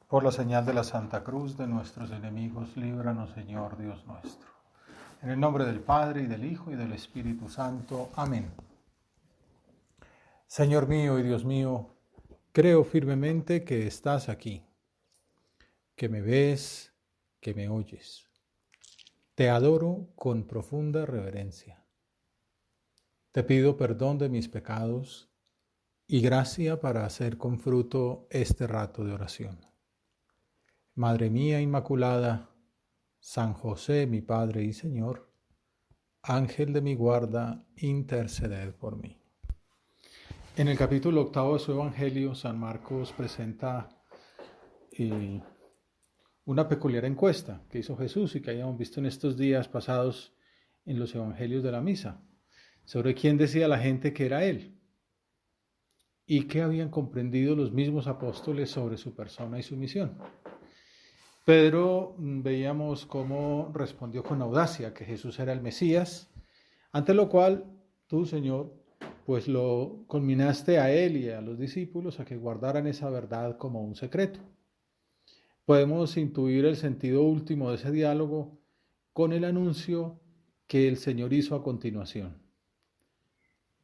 Por la señal de la Santa Cruz de nuestros enemigos, líbranos, Señor Dios nuestro. En el nombre del Padre, y del Hijo, y del Espíritu Santo. Amén. Señor mío y Dios mío, creo firmemente que estás aquí, que me ves, que me oyes. Te adoro con profunda reverencia. Te pido perdón de mis pecados y gracia para hacer con fruto este rato de oración. Madre mía Inmaculada, San José, mi Padre y Señor, Ángel de mi guarda, interceded por mí. En el capítulo 8 de su Evangelio, San Marcos presenta una peculiar encuesta que hizo Jesús y que habíamos visto en estos días pasados en los Evangelios de la Misa, sobre quién decía la gente que era Él y qué habían comprendido los mismos apóstoles sobre su persona y su misión. Pedro veíamos cómo respondió con audacia que Jesús era el Mesías, ante lo cual tú, Señor, pues lo conminaste a él y a los discípulos a que guardaran esa verdad como un secreto. Podemos intuir el sentido último de ese diálogo con el anuncio que el Señor hizo a continuación.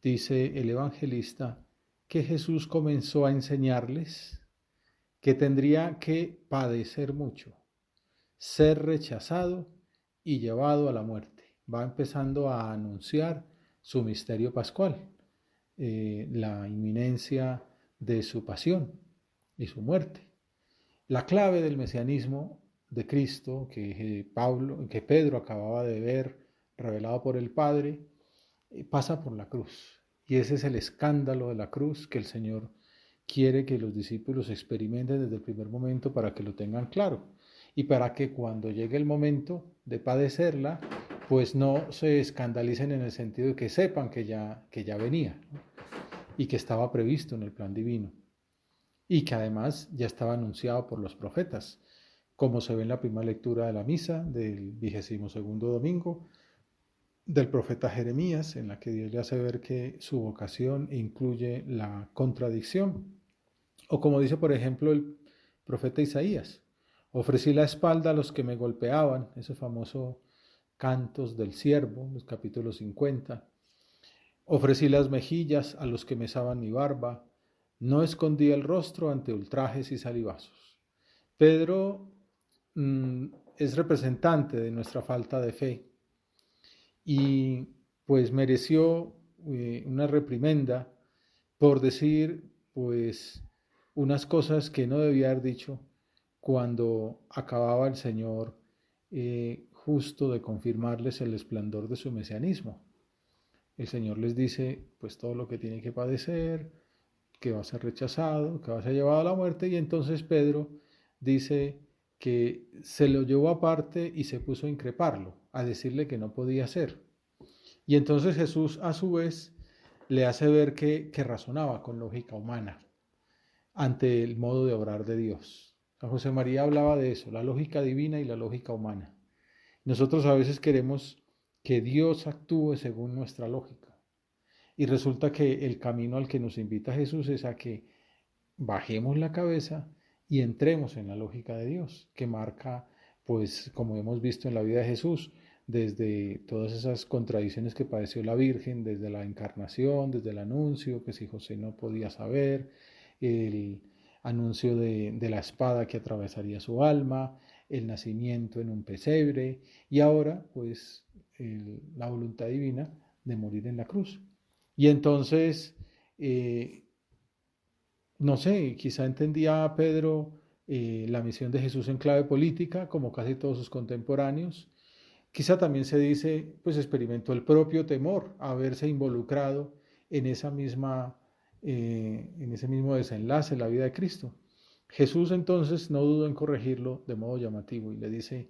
Dice el evangelista que Jesús comenzó a enseñarles que tendría que padecer mucho, ser rechazado y llevado a la muerte. Va empezando a anunciar su misterio pascual, la inminencia de su pasión y su muerte. La clave del mesianismo de Cristo que Pedro acababa de ver revelado por el Padre, pasa por la cruz. Y ese es el escándalo de la cruz que el Señor quiere que los discípulos experimenten desde el primer momento para que lo tengan claro y para que cuando llegue el momento de padecerla, pues no se escandalicen en el sentido de que sepan que ya venía, ¿no? Y que estaba previsto en el plan divino y que además ya estaba anunciado por los profetas, como se ve en la primera lectura de la misa del 22º domingo del profeta Jeremías, en la que Dios le hace ver que su vocación incluye la contradicción. O como dice, por ejemplo, el profeta Isaías: ofrecí la espalda a los que me golpeaban, esos famosos cantos del siervo, los capítulos 50. Ofrecí las mejillas a los que mesaban mi barba, no escondí el rostro ante ultrajes y salivazos. Pedro es representante de nuestra falta de fe y pues mereció una reprimenda por decir pues unas cosas que no debía haber dicho cuando acababa el Señor justo de confirmarles el esplendor de su mesianismo. El Señor les dice pues todo lo que tiene que padecer, que va a ser rechazado, que va a ser llevado a la muerte, y entonces Pedro dice que se lo llevó aparte y se puso a increparlo, a decirle que no podía ser. Y entonces Jesús a su vez le hace ver que razonaba con lógica humana ante el modo de obrar de Dios. San José María hablaba de eso, la lógica divina y la lógica humana. Nosotros a veces queremos que Dios actúe según nuestra lógica. Y resulta que el camino al que nos invita Jesús es a que bajemos la cabeza y entremos en la lógica de Dios, que marca, pues, como hemos visto en la vida de Jesús, desde todas esas contradicciones que padeció la Virgen, desde la encarnación, desde el anuncio, que si José no podía saber, el anuncio de la espada que atravesaría su alma, el nacimiento en un pesebre y ahora, pues, la voluntad divina de morir en la cruz. Y entonces, no sé, quizá entendía Pedro la misión de Jesús en clave política, como casi todos sus contemporáneos. Quizá también se dice, pues experimentó el propio temor a haberse involucrado en en ese mismo desenlace en la vida de Cristo. Jesús entonces no dudó en corregirlo de modo llamativo y le dice: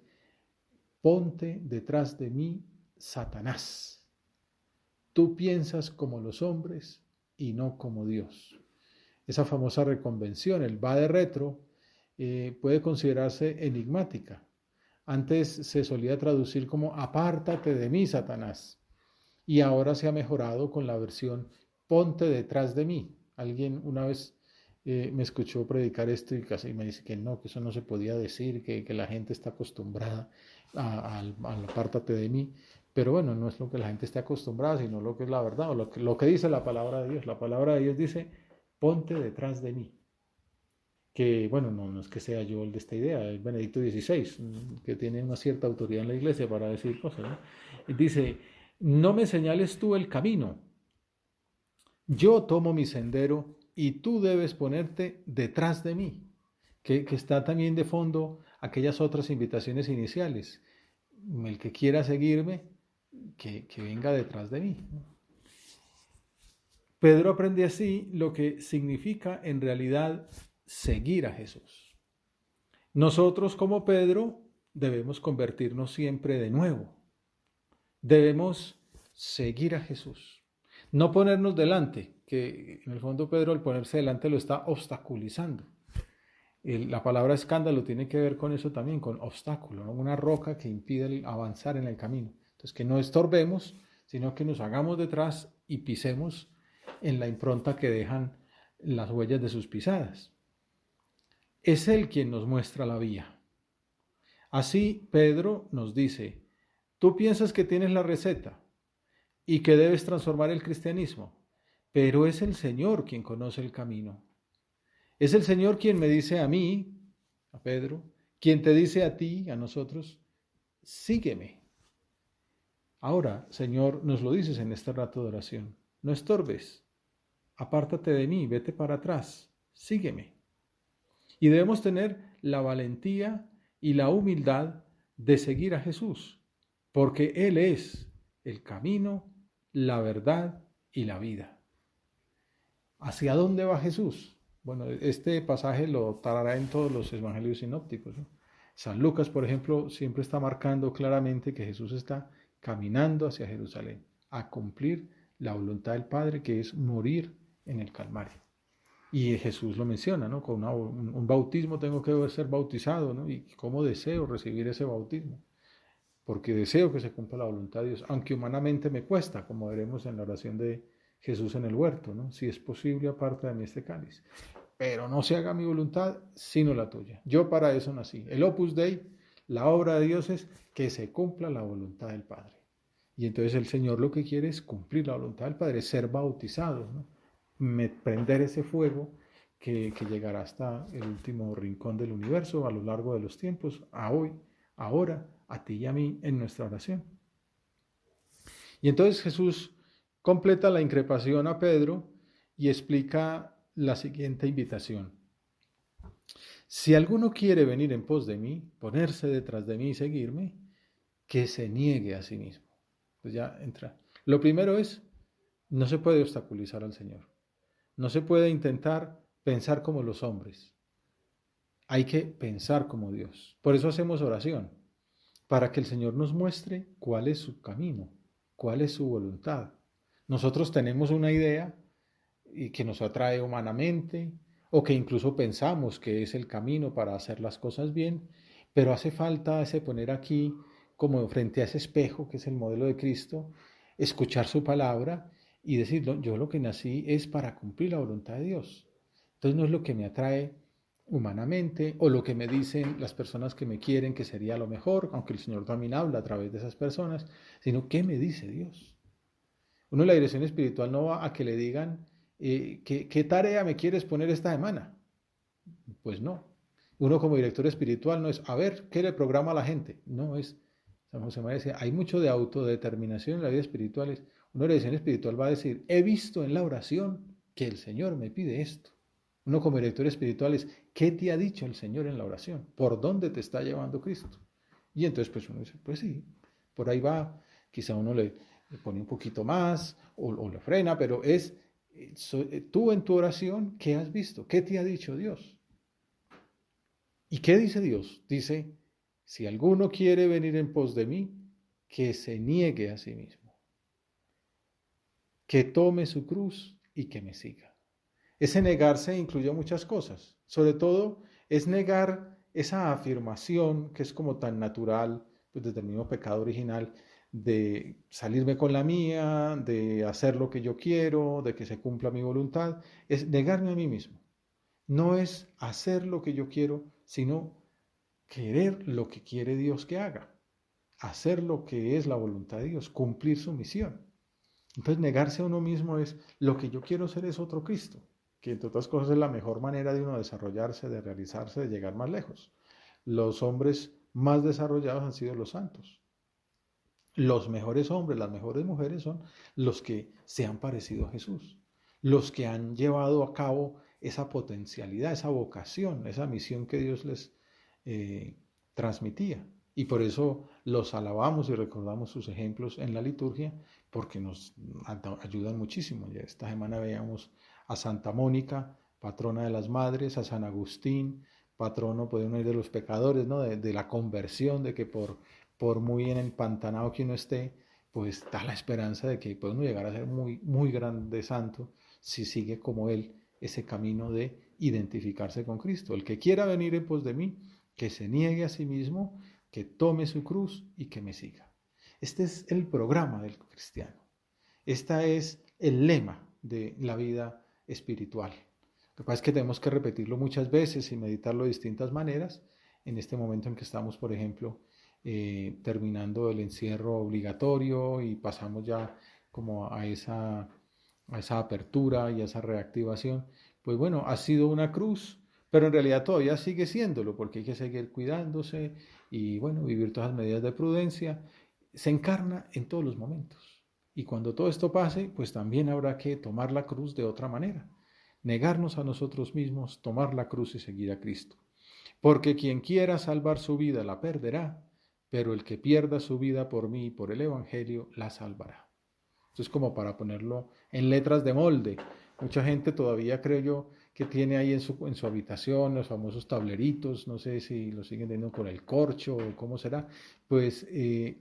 ponte detrás de mí, Satanás. Tú piensas como los hombres y no como Dios. Esa famosa reconvención, el va de retro, puede considerarse enigmática. Antes se solía traducir como apártate de mí, Satanás, y ahora se ha mejorado con la versión ponte detrás de mí. Alguien una vez me escuchó predicar esto y casi me dice que no, que eso no se podía decir, que la gente está acostumbrada al apártate de mí. Pero bueno, no es lo que la gente esté acostumbrada, sino lo que es la verdad, o lo que dice la palabra de Dios. La palabra de Dios dice, ponte detrás de mí. Que bueno, no es que sea yo el de esta idea, es Benedicto XVI, que tiene una cierta autoridad en la iglesia para decir cosas, ¿no? Y dice, no me señales tú el camino, yo tomo mi sendero y tú debes ponerte detrás de mí, que está también de fondo aquellas otras invitaciones iniciales. El que quiera seguirme, que venga detrás de mí. Pedro aprende así lo que significa en realidad seguir a Jesús. Nosotros como Pedro debemos convertirnos siempre de nuevo. Debemos seguir a Jesús. No ponernos delante, que en el fondo Pedro al ponerse delante lo está obstaculizando. La palabra escándalo tiene que ver con eso también, con obstáculo, ¿no? Una roca que impide avanzar en el camino. Entonces, que no estorbemos, sino que nos hagamos detrás y pisemos en la impronta que dejan las huellas de sus pisadas. Es Él quien nos muestra la vía. Así, Pedro nos dice, tú piensas que tienes la receta y que debes transformar el cristianismo, pero es el Señor quien conoce el camino. Es el Señor quien me dice a mí, a Pedro, quien te dice a ti, a nosotros, sígueme. Ahora, Señor, nos lo dices en este rato de oración, no estorbes, apártate de mí, vete para atrás, sígueme. Y debemos tener la valentía y la humildad de seguir a Jesús, porque Él es el camino, la verdad y la vida. ¿Hacia dónde va Jesús? Bueno, este pasaje lo tarará en todos los evangelios sinópticos, ¿no? San Lucas, por ejemplo, siempre está marcando claramente que Jesús está caminando hacia Jerusalén, a cumplir la voluntad del Padre, que es morir en el Calvario. Y Jesús lo menciona, ¿no? Con un bautismo tengo que ser bautizado, ¿no? Y cómo deseo recibir ese bautismo, porque deseo que se cumpla la voluntad de Dios, aunque humanamente me cuesta, como veremos en la oración de Jesús en el huerto, ¿no? Si es posible, aparta de mí este cáliz. Pero no se haga mi voluntad, sino la tuya. Yo para eso nací. El Opus Dei, la obra de Dios es que se cumpla la voluntad del Padre. Y entonces el Señor lo que quiere es cumplir la voluntad del Padre, ser bautizado, ¿no? Prender ese fuego que llegará hasta el último rincón del universo a lo largo de los tiempos, a hoy, ahora, a ti y a mí en nuestra oración. Y entonces Jesús completa la increpación a Pedro y explica la siguiente invitación. Si alguno quiere venir en pos de mí, ponerse detrás de mí y seguirme, que se niegue a sí mismo. Pues ya entra. Lo primero es, no se puede obstaculizar al Señor. No se puede intentar pensar como los hombres. Hay que pensar como Dios. Por eso hacemos oración, para que el Señor nos muestre cuál es su camino, cuál es su voluntad. Nosotros tenemos una idea y que nos atrae humanamente o que incluso pensamos que es el camino para hacer las cosas bien, pero hace falta ese poner aquí como frente a ese espejo que es el modelo de Cristo, escuchar su palabra y decir, yo lo que nací es para cumplir la voluntad de Dios. Entonces no es lo que me atrae humanamente o lo que me dicen las personas que me quieren que sería lo mejor, aunque el Señor también habla a través de esas personas, sino qué me dice Dios. Uno en la dirección espiritual no va a que le digan ¿qué tarea me quieres poner esta semana? Pues no. Uno como director espiritual no es a ver qué le programa a la gente. No es, San José María dice, hay mucho de autodeterminación en la vida espiritual. Uno en la dirección espiritual va a decir, he visto en la oración que el Señor me pide esto. Uno como director espiritual es, ¿qué te ha dicho el Señor en la oración? ¿Por dónde te está llevando Cristo? Y entonces pues uno dice, pues sí, por ahí va. Quizá uno le pone un poquito más o le frena, pero es tú en tu oración, ¿qué has visto? ¿Qué te ha dicho Dios? ¿Y qué dice Dios? Dice, si alguno quiere venir en pos de mí, que se niegue a sí mismo, que tome su cruz y que me siga. Ese negarse incluye muchas cosas. Sobre todo es negar esa afirmación que es como tan natural, pues desde el mismo pecado original, de salirme con la mía, de hacer lo que yo quiero, de que se cumpla mi voluntad, es negarme a mí mismo. No es hacer lo que yo quiero, sino querer lo que quiere Dios que haga. Hacer lo que es la voluntad de Dios, cumplir su misión. Entonces, negarse a uno mismo es lo que yo quiero ser es otro Cristo, que entre otras cosas es la mejor manera de uno desarrollarse, de realizarse, de llegar más lejos. Los hombres más desarrollados han sido los santos. Los mejores hombres, las mejores mujeres son los que se han parecido a Jesús, los que han llevado a cabo esa potencialidad, esa vocación, esa misión que Dios les transmitía. Y por eso los alabamos y recordamos sus ejemplos en la liturgia, porque nos ayudan muchísimo. Ya esta semana veíamos a Santa Mónica, patrona de las madres, a San Agustín, patrono, podemos ir de los pecadores, ¿no? De la conversión, de que por muy en empantanado que uno esté, pues está la esperanza de que puede uno llegar a ser muy, muy grande santo si sigue como él ese camino de identificarse con Cristo. El que quiera venir en pos de mí, que se niegue a sí mismo, que tome su cruz y que me siga. Este es el programa del cristiano. Este es el lema de la vida espiritual. Lo que pasa es que tenemos que repetirlo muchas veces y meditarlo de distintas maneras. En este momento en que estamos, por ejemplo, terminando el encierro obligatorio y pasamos ya como a esa apertura y a esa reactivación, pues bueno, ha sido una cruz, pero en realidad todavía sigue siéndolo, porque hay que seguir cuidándose y bueno, vivir todas las medidas de prudencia. Se encarna en todos los momentos. Y cuando todo esto pase, pues también habrá que tomar la cruz de otra manera. Negarnos a nosotros mismos, tomar la cruz y seguir a Cristo. Porque quien quiera salvar su vida la perderá, pero el que pierda su vida por mí y por el Evangelio la salvará. Esto es como para ponerlo en letras de molde. Mucha gente todavía creo yo que tiene ahí en su habitación los famosos tableritos, no sé si lo siguen teniendo con el corcho o cómo será, pues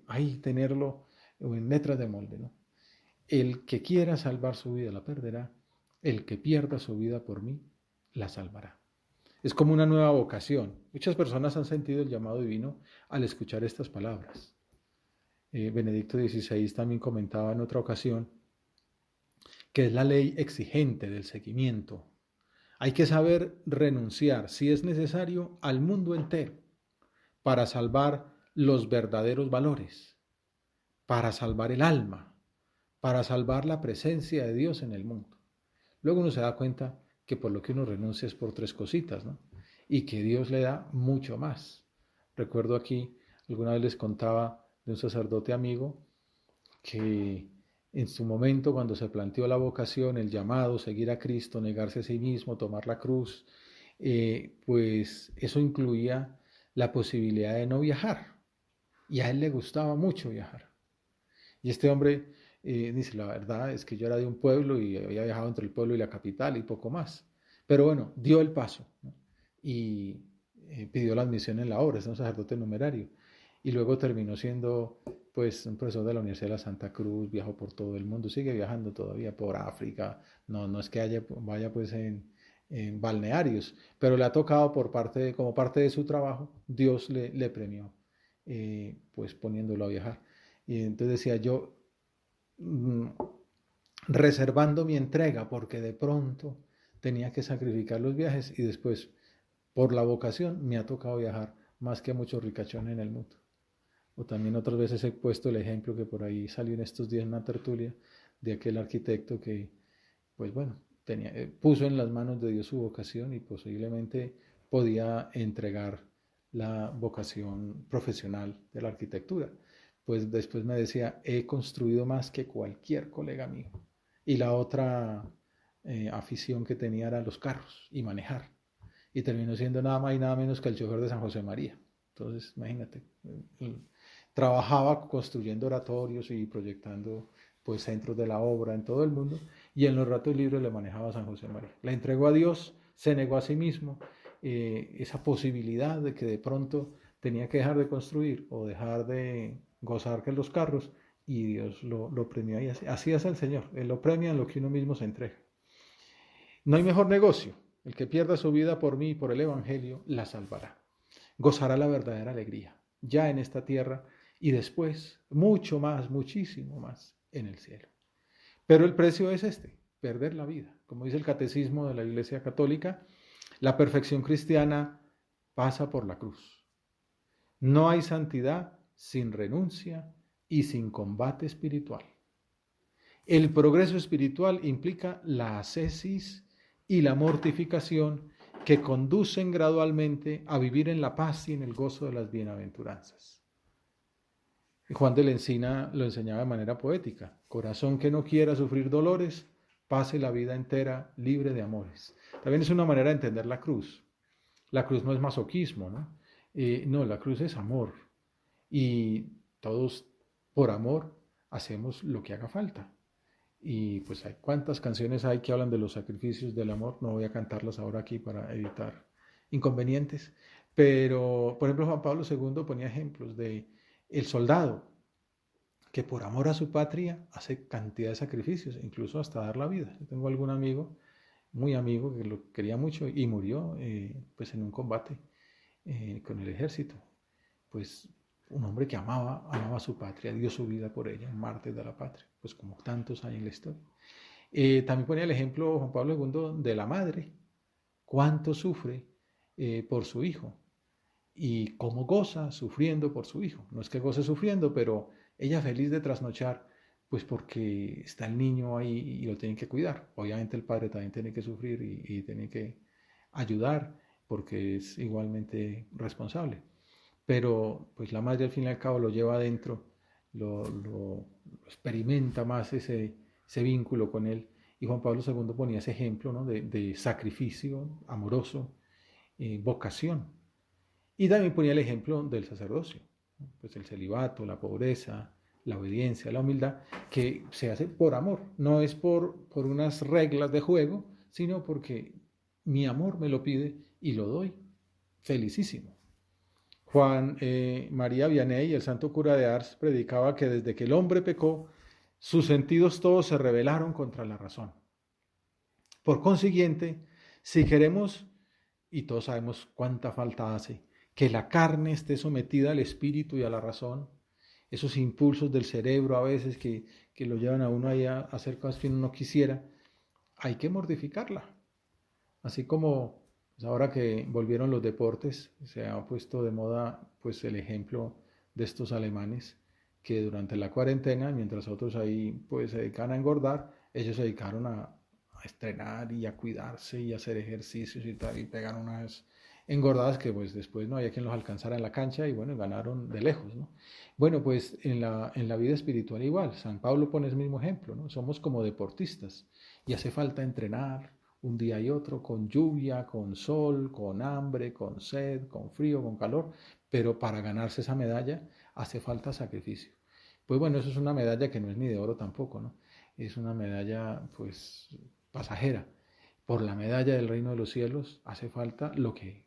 ahí tenerlo en letras de molde, ¿no? El que quiera salvar su vida la perderá, el que pierda su vida por mí la salvará. Es como una nueva vocación. Muchas personas han sentido el llamado divino al escuchar estas palabras. Benedicto XVI también comentaba en otra ocasión que es la ley exigente del seguimiento. Hay que saber renunciar, si es necesario, al mundo entero para salvar los verdaderos valores, para salvar el alma, para salvar la presencia de Dios en el mundo. Luego uno se da cuenta que por lo que uno renuncia es por tres cositas, ¿no? Y que Dios le da mucho más. Recuerdo aquí, alguna vez les contaba de un sacerdote amigo que en su momento cuando se planteó la vocación, el llamado, seguir a Cristo, negarse a sí mismo, tomar la cruz, pues eso incluía la posibilidad de no viajar. Y a él le gustaba mucho viajar. Y este hombre dice, la verdad es que yo era de un pueblo y había viajado entre el pueblo y la capital y poco más. Pero bueno, dio el paso, ¿no? Y pidió la admisión en la obra, es un sacerdote numerario. Y luego terminó siendo pues un profesor de la Universidad de la Santa Cruz, viajó por todo el mundo, sigue viajando todavía por África, no es que vaya pues en balnearios, pero le ha tocado como parte de su trabajo, Dios le premió pues poniéndolo a viajar. Y entonces decía yo, reservando mi entrega, porque de pronto tenía que sacrificar los viajes y después, por la vocación, me ha tocado viajar más que a muchos ricachones en el mundo. O también otras veces he puesto el ejemplo que por ahí salió en estos días una tertulia de aquel arquitecto que, pues bueno, puso en las manos de Dios su vocación y posiblemente podía entregar la vocación profesional de la arquitectura. Pues después me decía, he construido más que cualquier colega mío. Y la otra afición que tenía era los carros y manejar. Y terminó siendo nada más y nada menos que el chofer de San José María. Entonces, imagínate, trabajaba construyendo oratorios y proyectando pues centros de la obra en todo el mundo y en los ratos libres le manejaba a San José María. La entregó a Dios, se negó a sí mismo esa posibilidad de que de pronto tenía que dejar de construir o dejar de gozar que los carros y Dios lo premió y así es el Señor, Él lo premia en lo que uno mismo se entrega. No hay mejor negocio, el que pierda su vida por mí y por el Evangelio la salvará, gozará la verdadera alegría, ya en esta tierra y después, mucho más, muchísimo más en el cielo. Pero el precio es este, perder la vida. Como dice el catecismo de la Iglesia Católica, La perfección cristiana pasa por la cruz. No hay santidad sin renuncia y sin combate espiritual. El progreso espiritual implica la ascesis y la mortificación que conducen gradualmente a vivir en la paz y en el gozo de las bienaventuranzas. Juan de la Encina lo enseñaba de manera poética. Corazón que no quiera sufrir dolores, pase la vida entera libre de amores. También es una manera de entender la cruz. La cruz no es masoquismo, ¿no? No, la cruz es amor. Y todos, por amor, hacemos lo que haga falta. Y pues hay cuántas canciones hay que hablan de los sacrificios del amor. No voy a cantarlas ahora aquí para evitar inconvenientes. Pero, por ejemplo, Juan Pablo II ponía ejemplos de el soldado que por amor a su patria hace cantidad de sacrificios, incluso hasta dar la vida. Yo tengo algún amigo, muy amigo, que lo quería mucho y murió pues en un combate con el ejército. Pues un hombre que amaba a su patria, dio su vida por ella, un mártir de la patria, pues como tantos hay en la historia. También ponía el ejemplo Juan Pablo II de la madre, cuánto sufre por su hijo y cómo goza sufriendo por su hijo. No es que goce sufriendo, pero ella feliz de trasnochar, pues porque está el niño ahí y lo tienen que cuidar. Obviamente el padre también tiene que sufrir y tiene que ayudar porque es igualmente responsable. Pero pues la madre al fin y al cabo lo lleva adentro, lo experimenta más ese vínculo con él. Y Juan Pablo II ponía ese ejemplo, ¿no? de sacrificio amoroso, vocación. Y también ponía el ejemplo del sacerdocio, ¿no? Pues el celibato, la pobreza, la obediencia, la humildad, que se hace por amor, no es por unas reglas de juego, sino porque mi amor me lo pide y lo doy. Felicísimo. Juan María Vianney, el santo cura de Ars, predicaba que desde que el hombre pecó, sus sentidos todos se rebelaron contra la razón. Por consiguiente, si queremos, y todos sabemos cuánta falta hace, que la carne esté sometida al espíritu y a la razón, esos impulsos del cerebro a veces que lo llevan a uno ahí a hacer cosas que uno no quisiera, hay que mortificarla. Así como pues ahora que volvieron los deportes, se ha puesto de moda pues el ejemplo de estos alemanes que durante la cuarentena, mientras otros ahí pues se dedican a engordar, ellos se dedicaron a estrenar y a cuidarse y a hacer ejercicios y tal, y pegan unas engordadas que pues después no había quien los alcanzara en la cancha y bueno, ganaron de lejos, ¿no? Bueno, pues en la vida espiritual igual, San Pablo pone el mismo ejemplo, ¿no? Somos como deportistas y hace falta entrenar un día y otro, con lluvia, con sol, con hambre, con sed, con frío, con calor, pero para ganarse esa medalla hace falta sacrificio. Pues bueno, eso es una medalla que no es ni de oro tampoco, ¿no? Es una medalla pues pasajera. Por la medalla del reino de los cielos hace falta lo que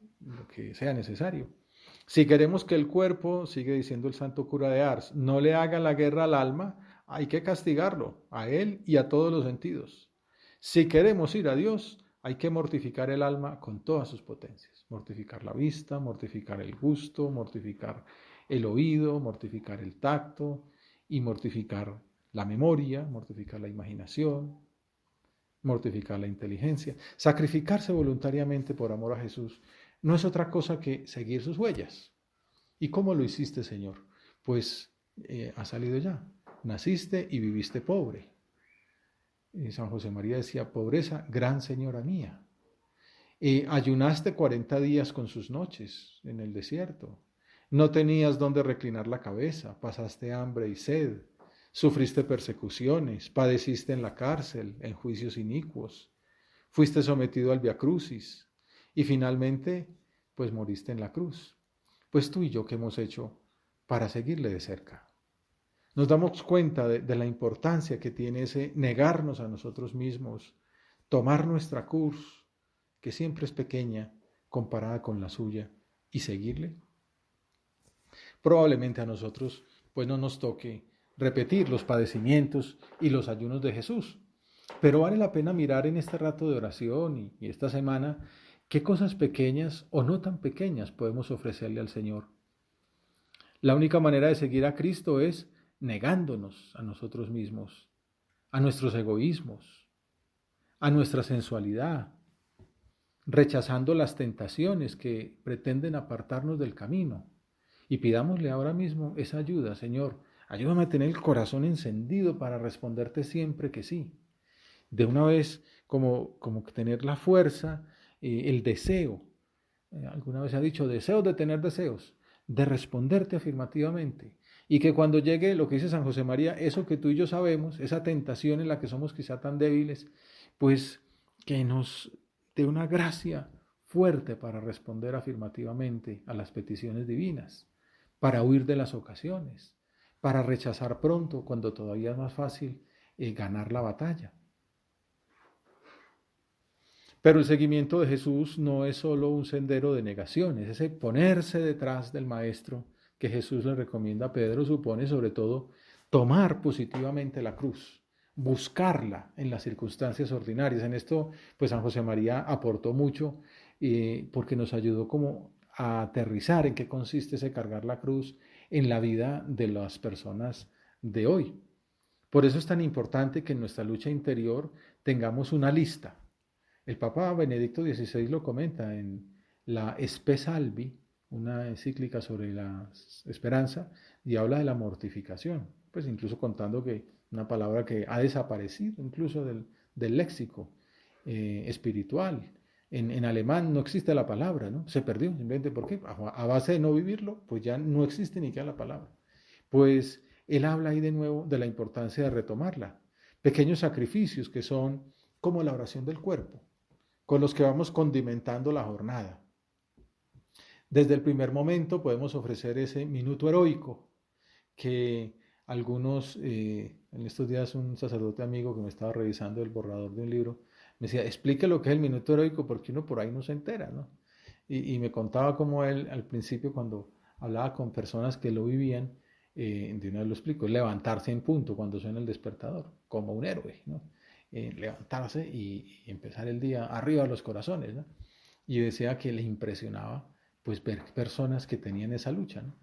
sea necesario. Si queremos que el cuerpo, sigue diciendo el santo cura de Ars, no le haga la guerra al alma, hay que castigarlo, a él y a todos los sentidos. Si queremos ir a Dios, hay que mortificar el alma con todas sus potencias. Mortificar la vista, mortificar el gusto, mortificar el oído, mortificar el tacto y mortificar la memoria, mortificar la imaginación, mortificar la inteligencia. Sacrificarse voluntariamente por amor a Jesús no es otra cosa que seguir sus huellas. ¿Y cómo lo hiciste, Señor? Pues ha salido ya. Naciste y viviste pobre. San José María decía, pobreza, gran señora mía. Ayunaste 40 días con sus noches en el desierto. No tenías dónde reclinar la cabeza, pasaste hambre y sed, sufriste persecuciones, padeciste en la cárcel, en juicios inicuos, fuiste sometido al viacrucis y finalmente, pues moriste en la cruz. Pues tú y yo, ¿qué hemos hecho para seguirle de cerca? Nos damos cuenta de la importancia que tiene ese negarnos a nosotros mismos, tomar nuestra cruz, que siempre es pequeña comparada con la suya, y seguirle. Probablemente a nosotros pues no nos toque repetir los padecimientos y los ayunos de Jesús, pero vale la pena mirar en este rato de oración y esta semana qué cosas pequeñas o no tan pequeñas podemos ofrecerle al Señor. La única manera de seguir a Cristo es negándonos a nosotros mismos, a nuestros egoísmos, a nuestra sensualidad, rechazando las tentaciones que pretenden apartarnos del camino. Y pidámosle ahora mismo esa ayuda, Señor. Ayúdame a tener el corazón encendido para responderte siempre que sí. De una vez, como que tener la fuerza, el deseo. Alguna vez se ha dicho, deseos de tener deseos, de responderte afirmativamente. Y que cuando llegue lo que dice San José María, eso que tú y yo sabemos, esa tentación en la que somos quizá tan débiles, pues que nos dé una gracia fuerte para responder afirmativamente a las peticiones divinas, para huir de las ocasiones, para rechazar pronto cuando todavía es más fácil ganar la batalla. Pero el seguimiento de Jesús no es solo un sendero de negaciones, ese ponerse detrás del Maestro que Jesús le recomienda a Pedro supone sobre todo tomar positivamente la cruz, buscarla en las circunstancias ordinarias. En esto, pues San José María aportó mucho porque nos ayudó como a aterrizar en qué consiste ese cargar la cruz en la vida de las personas de hoy. Por eso es tan importante que en nuestra lucha interior tengamos una lista. El Papa Benedicto XVI lo comenta en la Spe Salvi, una encíclica sobre la esperanza, y habla de la mortificación, pues incluso contando que una palabra que ha desaparecido incluso del léxico espiritual. En alemán no existe la palabra, ¿no? Se perdió, simplemente porque a base de no vivirlo, pues ya no existe ni queda la palabra. Pues él habla ahí de nuevo de la importancia de retomarla. Pequeños sacrificios que son como la oración del cuerpo, con los que vamos condimentando la jornada. Desde el primer momento podemos ofrecer ese minuto heroico que algunos, en estos días un sacerdote amigo que me estaba revisando el borrador de un libro, me decía, explique lo que es el minuto heroico porque uno por ahí no se entera, ¿no? Y me contaba cómo él al principio cuando hablaba con personas que lo vivían, de una vez lo explico, levantarse en punto cuando suena el despertador, como un héroe, ¿no? Levantarse y empezar el día arriba de los corazones, ¿no? Y decía que le impresionaba pues ver personas que tenían esa lucha, ¿no?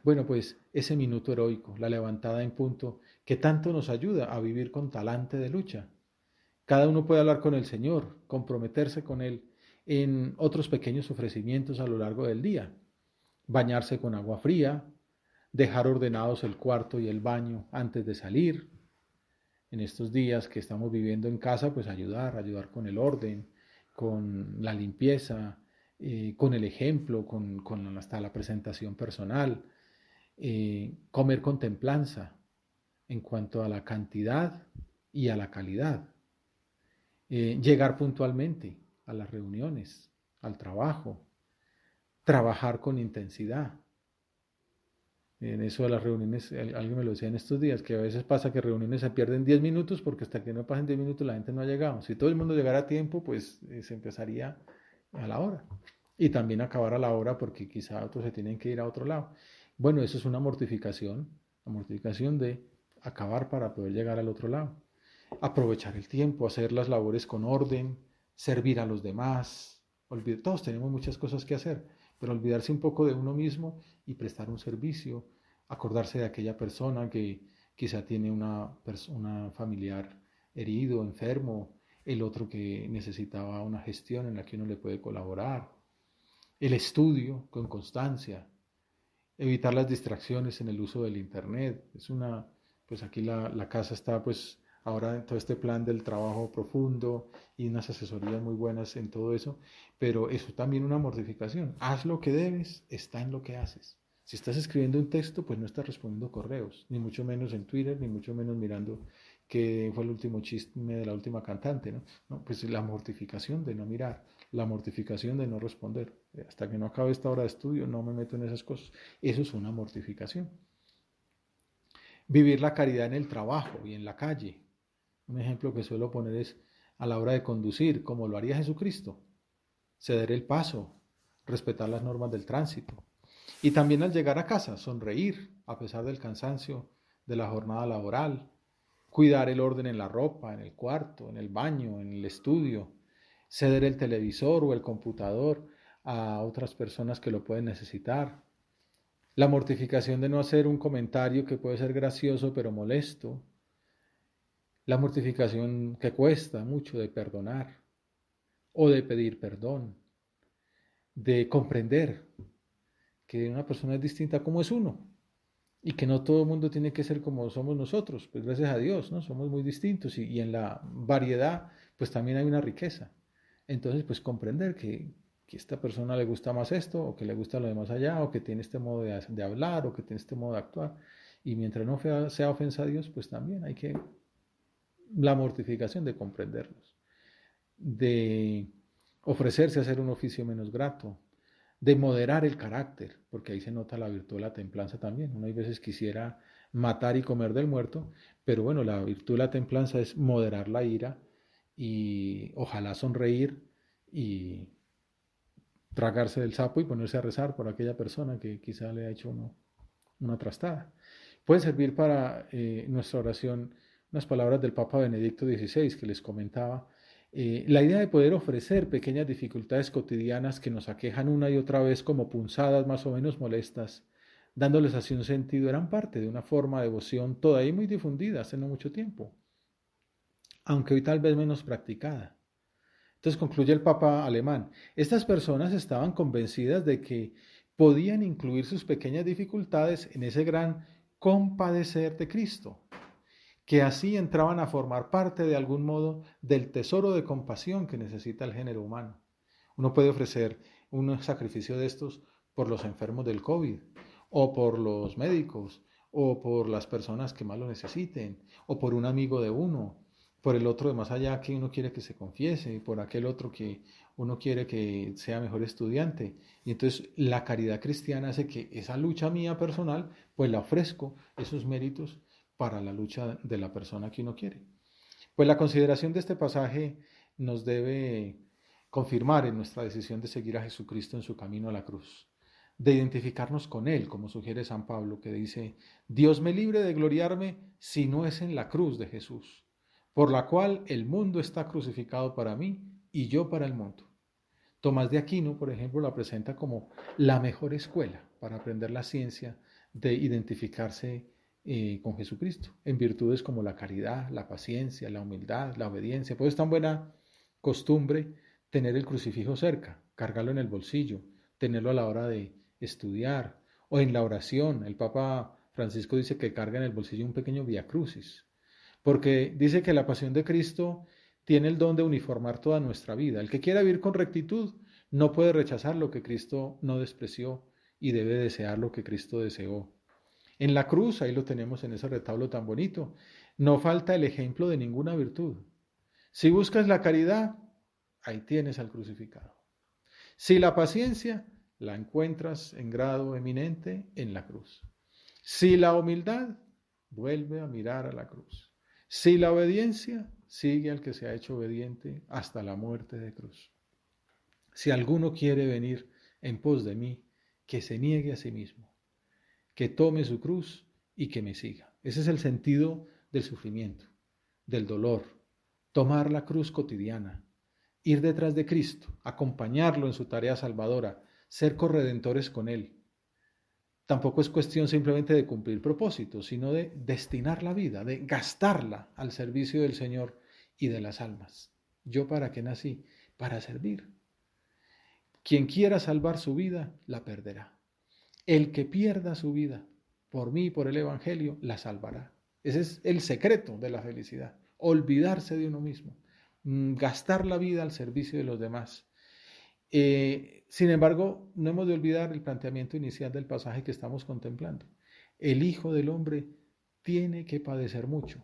Bueno, pues ese minuto heroico, la levantada en punto, que tanto nos ayuda a vivir con talante de lucha. Cada uno puede hablar con el Señor, comprometerse con Él en otros pequeños ofrecimientos a lo largo del día. Bañarse con agua fría, dejar ordenados el cuarto y el baño antes de salir. En estos días que estamos viviendo en casa, pues ayudar con el orden, con la limpieza, con el ejemplo, con hasta la presentación personal. Comer con templanza en cuanto a la cantidad y a la calidad. Llegar puntualmente a las reuniones, al trabajo, trabajar con intensidad. En eso de las reuniones, alguien me lo decía en estos días, que a veces pasa que reuniones se pierden 10 minutos porque hasta que no pasen 10 minutos la gente no ha llegado. Si todo el mundo llegara a tiempo, pues se empezaría a la hora. Y también acabar a la hora porque quizá otros se tienen que ir a otro lado. Bueno, eso es una mortificación, la mortificación de acabar para poder llegar al otro lado. Aprovechar el tiempo, hacer las labores con orden, servir a los demás. Todos tenemos muchas cosas que hacer, pero olvidarse un poco de uno mismo y prestar un servicio, acordarse de aquella persona que quizá tiene una familiar herido, enfermo, el otro que necesitaba una gestión en la que uno le puede colaborar, el estudio con constancia, evitar las distracciones en el uso del internet. Pues aquí la casa está pues ahora en todo este plan del trabajo profundo y unas asesorías muy buenas en todo eso, pero eso también una mortificación. Haz lo que debes, está en lo que haces. Si estás escribiendo un texto, pues no estás respondiendo correos, ni mucho menos en Twitter, ni mucho menos mirando qué fue el último chisme de la última cantante, ¿no? No, pues la mortificación de no mirar, la mortificación de no responder. Hasta que no acabe esta hora de estudio, no me meto en esas cosas. Eso es una mortificación. Vivir la caridad en el trabajo y en la calle. Un ejemplo que suelo poner es a la hora de conducir, como lo haría Jesucristo. Ceder el paso, respetar las normas del tránsito. Y también al llegar a casa, sonreír a pesar del cansancio de la jornada laboral. Cuidar el orden en la ropa, en el cuarto, en el baño, en el estudio. Ceder el televisor o el computador a otras personas que lo pueden necesitar. La mortificación de no hacer un comentario que puede ser gracioso pero molesto. La mortificación que cuesta mucho de perdonar. o de pedir perdón, de comprender que una persona es distinta como es uno y que no todo el mundo tiene que ser como somos nosotros, pues gracias a Dios, ¿no? Somos muy distintos y en la variedad pues también hay una riqueza. Entonces pues comprender que a esta persona le gusta más esto o que le gusta lo de más allá o que tiene este modo de hablar o que tiene este modo de actuar y mientras no sea ofensa a Dios pues también hay que la mortificación de comprenderlos, de ofrecerse a hacer un oficio menos grato, de moderar el carácter, porque ahí se nota la virtud de la templanza también. Uno hay veces quisiera matar y comer del muerto, pero bueno, la virtud de la templanza es moderar la ira y ojalá sonreír y tragarse del sapo y ponerse a rezar por aquella persona que quizá le ha hecho una trastada. Puede servir para nuestra oración unas palabras del Papa Benedicto XVI que les comentaba. La idea de poder ofrecer pequeñas dificultades cotidianas que nos aquejan una y otra vez como punzadas más o menos molestas, dándoles así un sentido, eran parte de una forma de devoción todavía muy difundida hace no mucho tiempo, aunque hoy tal vez menos practicada. Entonces concluye el Papa alemán, estas personas estaban convencidas de que podían incluir sus pequeñas dificultades en ese gran compadecer de Cristo, que así entraban a formar parte de algún modo del tesoro de compasión que necesita el género humano. Uno puede ofrecer un sacrificio de estos por los enfermos del COVID, o por los médicos, o por las personas que más lo necesiten, o por un amigo de uno, por el otro de más allá que uno quiere que se confiese, por aquel otro que uno quiere que sea mejor estudiante. Y entonces la caridad cristiana hace que esa lucha mía personal, pues la ofrezco, esos méritos, para la lucha de la persona que uno quiere. Pues la consideración de este pasaje nos debe confirmar en nuestra decisión de seguir a Jesucristo en su camino a la cruz, de identificarnos con Él, como sugiere San Pablo, que dice, Dios me libre de gloriarme si no es en la cruz de Jesús, por la cual el mundo está crucificado para mí y yo para el mundo. Tomás de Aquino, por ejemplo, la presenta como la mejor escuela para aprender la ciencia de identificarse con Jesucristo, en virtudes como la caridad, la paciencia, la humildad, la obediencia. Pues es tan buena costumbre tener el crucifijo cerca, cargarlo en el bolsillo, tenerlo a la hora de estudiar o en la oración. El Papa Francisco dice que carga en el bolsillo un pequeño vía crucis, porque dice que la pasión de Cristo tiene el don de uniformar toda nuestra vida. El que quiera vivir con rectitud no puede rechazar lo que Cristo no despreció y debe desear lo que Cristo deseó. En la cruz, ahí lo tenemos en ese retablo tan bonito, no falta el ejemplo de ninguna virtud. Si buscas la caridad, ahí tienes al crucificado. Si la paciencia, la encuentras en grado eminente en la cruz. Si la humildad, vuelve a mirar a la cruz. Si la obediencia, sigue al que se ha hecho obediente hasta la muerte de cruz. Si alguno quiere venir en pos de mí, que se niegue a sí mismo, que tome su cruz y que me siga. Ese es el sentido del sufrimiento, del dolor, tomar la cruz cotidiana, ir detrás de Cristo, acompañarlo en su tarea salvadora, ser corredentores con Él. Tampoco es cuestión simplemente de cumplir propósitos, sino de destinar la vida, de gastarla al servicio del Señor y de las almas. ¿Yo para qué nací? Para servir. Quien quiera salvar su vida, la perderá. El que pierda su vida por mí y por el Evangelio, la salvará. Ese es el secreto de la felicidad. Olvidarse de uno mismo. Gastar la vida al servicio de los demás. Sin embargo, no hemos de olvidar el planteamiento inicial del pasaje que estamos contemplando. El Hijo del Hombre tiene que padecer mucho.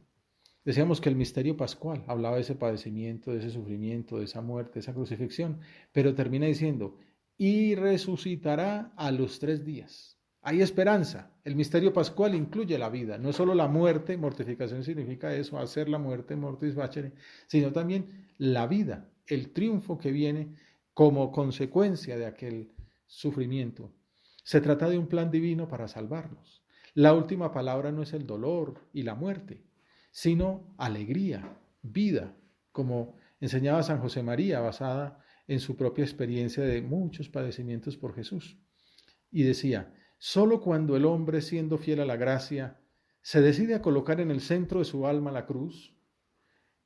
Decíamos que el misterio pascual hablaba de ese padecimiento, de ese sufrimiento, de esa muerte, de esa crucifixión, pero termina diciendo, y resucitará a los 3 días. Hay esperanza. El misterio pascual incluye la vida, no solo la muerte, mortificación significa eso, hacer la muerte, mortis facere, sino también la vida, el triunfo que viene como consecuencia de aquel sufrimiento. Se trata de un plan divino para salvarnos. La última palabra no es el dolor y la muerte, sino alegría, vida, como enseñaba San José María, basada en su propia experiencia de muchos padecimientos por Jesús. Y decía, solo cuando el hombre, siendo fiel a la gracia, se decide a colocar en el centro de su alma la cruz,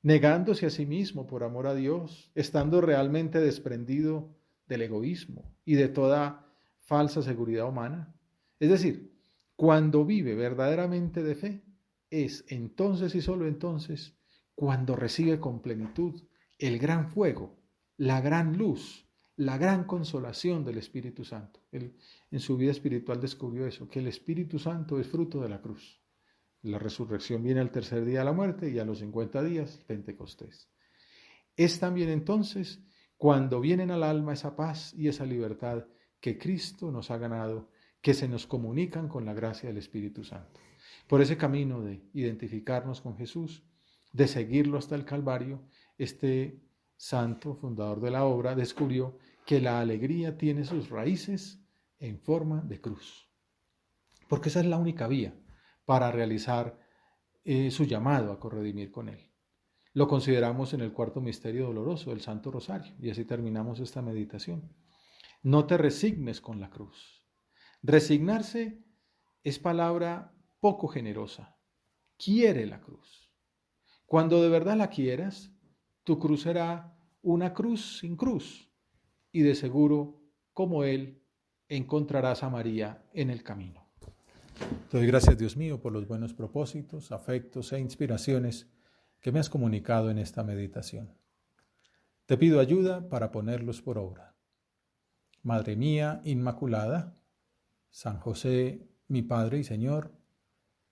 negándose a sí mismo por amor a Dios, estando realmente desprendido del egoísmo y de toda falsa seguridad humana. Es decir, cuando vive verdaderamente de fe, es entonces y solo entonces cuando recibe con plenitud el gran fuego, la gran luz, la gran consolación del Espíritu Santo. Él en su vida espiritual descubrió eso, que el Espíritu Santo es fruto de la cruz. La resurrección viene al tercer día de la muerte y a los 50 días, Pentecostés. Es también entonces cuando vienen al alma esa paz y esa libertad que Cristo nos ha ganado, que se nos comunican con la gracia del Espíritu Santo. Por ese camino de identificarnos con Jesús, de seguirlo hasta el Calvario, este santo, fundador de la obra, descubrió que la alegría tiene sus raíces en forma de cruz. Porque esa es la única vía para realizar su llamado a corredimir con Él. Lo consideramos en el cuarto misterio doloroso, el Santo Rosario, y así terminamos esta meditación. No te resignes con la cruz. Resignarse es palabra poco generosa. Quiere la cruz. Cuando de verdad la quieras, tu cruz será una cruz sin cruz, y de seguro, como Él, encontrarás a María en el camino. Te doy gracias, Dios mío, por los buenos propósitos, afectos e inspiraciones que me has comunicado en esta meditación. Te pido ayuda para ponerlos por obra. Madre mía Inmaculada, San José, mi Padre y Señor,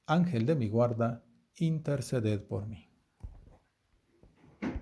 Ángel de mi guarda, interceded por mí.